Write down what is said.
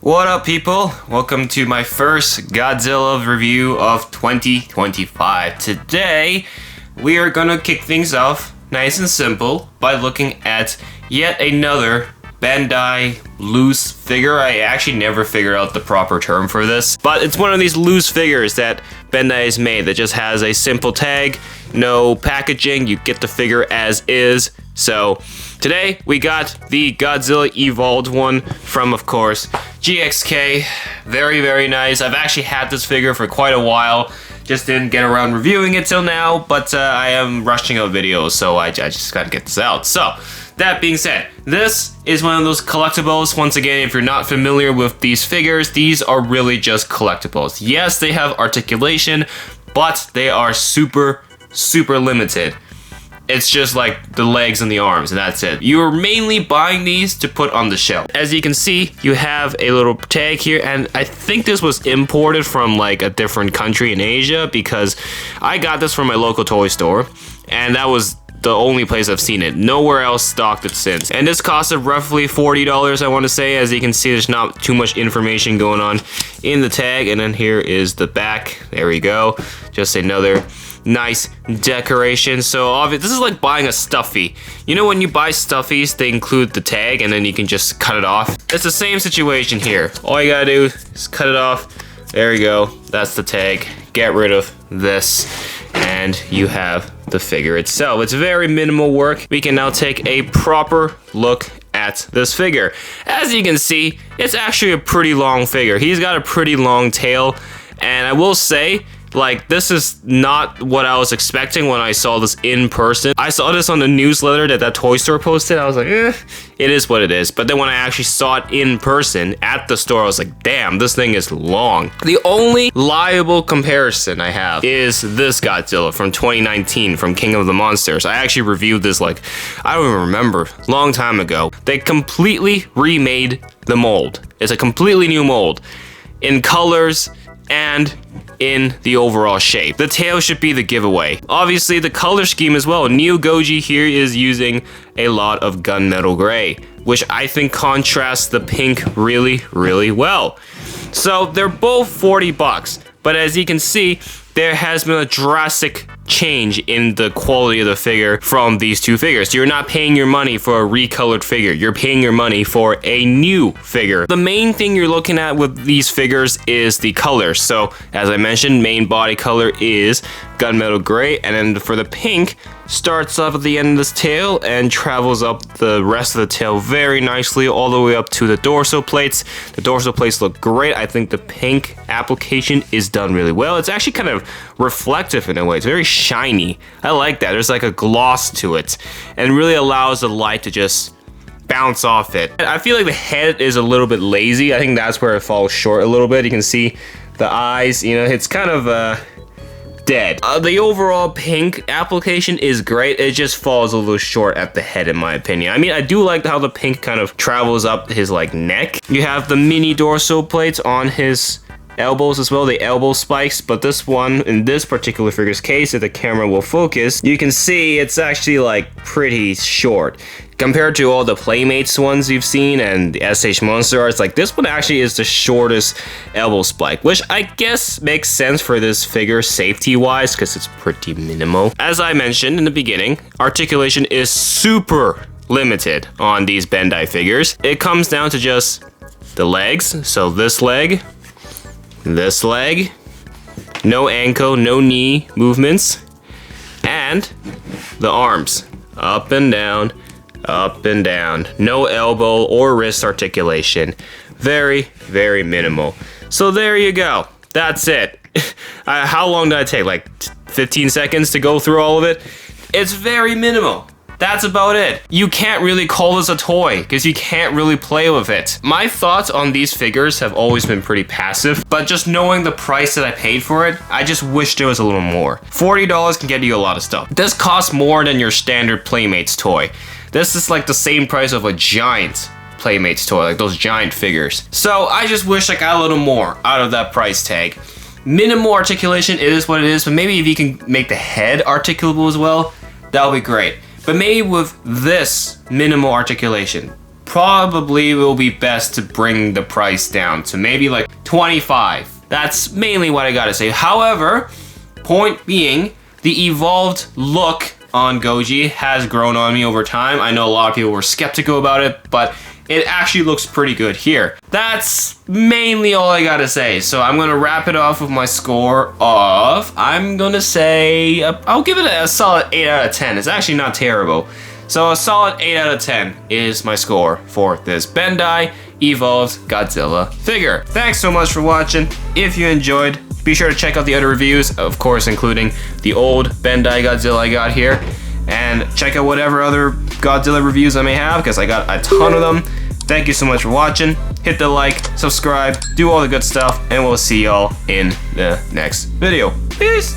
What up, people? Welcome to my first Godzilla review of 2025. Today, we are gonna kick things off nice and simple by looking at yet another Bendai loose figure. I actually never figured out the proper term for this, but it's one of these loose figures that Bendai has made that just has a simple tag, no packaging, you get the figure as is. So today we got the Godzilla Evolved one from, of course, GXK. Very nice. I've actually had this figure for quite a while. Just didn't get around reviewing it till now, but I am rushing out videos, so I just gotta get this out. So that being said, this is one of those collectibles. Once again, if you're not familiar with these figures, these are really just collectibles. Yes, they have articulation, but they are super limited. It's just like the legs and the arms, and that's it. You're mainly buying these to put on the shelf. As you can see, you have a little tag here, and I think this was imported from like a different country in Asia, because I got this from my local toy store, and that was the only place I've seen it. Nowhere else stocked it since. And this costed roughly $40, I want to say. As you can see, there's not too much information going on in the tag. And then here is the back. There we go. Just another nice decoration. So this is like buying a stuffy. You know when you buy stuffies, they include the tag and then you can just cut it off? It's the same situation here. All you gotta do is cut it off. There you go. That's the tag. Get rid of this, and you have the figure itself. It's very minimal work. We can now take a proper look at this figure. As you can see, it's actually a pretty long figure. He's got a pretty long tail, and I will say, like, this is not what I was expecting when I saw this in person. I saw this on the newsletter that toy store posted. I was like, it is what it is. But then when I actually saw it in person at the store, I was like, damn, this thing is long. The only liable comparison I have is this Godzilla from 2019 from King of the Monsters. I actually reviewed this, like, I don't even remember, long time ago. They completely remade the mold. It's a completely new mold in colors and in the overall shape. The tail should be the giveaway. Obviously, the color scheme as well. Neo Goji here is using a lot of gunmetal gray, which I think contrasts the pink really well. So they're both 40 bucks, but as you can see, there has been a drastic change in the quality of the figure from these two figures. You're not paying your money for a recolored figure. You're paying your money for a new figure. The main thing you're looking at with these figures is the color. So as I mentioned, main body color is gunmetal gray, and then for the pink, starts off at the end of this tail and travels up the rest of the tail very nicely all the way up to the dorsal plates. The dorsal plates look great. I think the pink application is done really well. It's actually kind of reflective in a way. It's very shiny. I like that. There's like a gloss to it, and really allows the light to just bounce off it. I feel like the head is a little bit lazy. I think that's where it falls short a little bit. You can see the eyes, you know, it's kind of dead. The overall pink application is great. It just falls a little short at the head, in my opinion. I mean, I do like how the pink kind of travels up his like neck. You have the mini dorsal plates on his elbows as well, the elbow spikes, but this one, in this particular figure's case, if the camera will focus, you can see it's actually like pretty short. Compared to all the Playmates ones you've seen and the SH Monster Arts, like this one actually is the shortest elbow spike, which I guess makes sense for this figure safety-wise because it's pretty minimal. As I mentioned in the beginning, articulation is super limited on these Bendai figures. It comes down to just the legs, so this leg, no ankle, no knee movements, and the arms, up and down, no elbow or wrist articulation. Very minimal. So there you go. That's it. How long did I take? Like 15 seconds to go through all of it? It's very minimal. That's about it. You can't really call this a toy because you can't really play with it. My thoughts on these figures have always been pretty passive, but just knowing the price that I paid for it, I just wish there was a little more. $40 can get you a lot of stuff. This costs more than your standard Playmates toy. This is like the same price of a giant Playmates toy, like those giant figures. So I just wish I got a little more out of that price tag. Minimal articulation, it is what it is, but maybe if you can make the head articulable as well, that would be great. But maybe with this minimal articulation, probably will be best to bring the price down to maybe like 25. That's mainly what I gotta say. However, point being, the evolved look on Goji has grown on me over time. I know a lot of people were skeptical about it, but it actually looks pretty good here. That's mainly all I gotta say. So I'm gonna wrap it off with my score of, I'm gonna say, I'll give it a solid 8 out of 10. It's actually not terrible. So a solid 8 out of 10 is my score for this Bendai Evolved Godzilla figure. Thanks so much for watching. If you enjoyed, be sure to check out the other reviews, of course, including the old Bendai Godzilla I got here. And check out whatever other Godzilla reviews I may have, because I got a ton of them. Thank you so much for watching. Hit the like, subscribe, do all the good stuff, and we'll see y'all in the next video. Peace!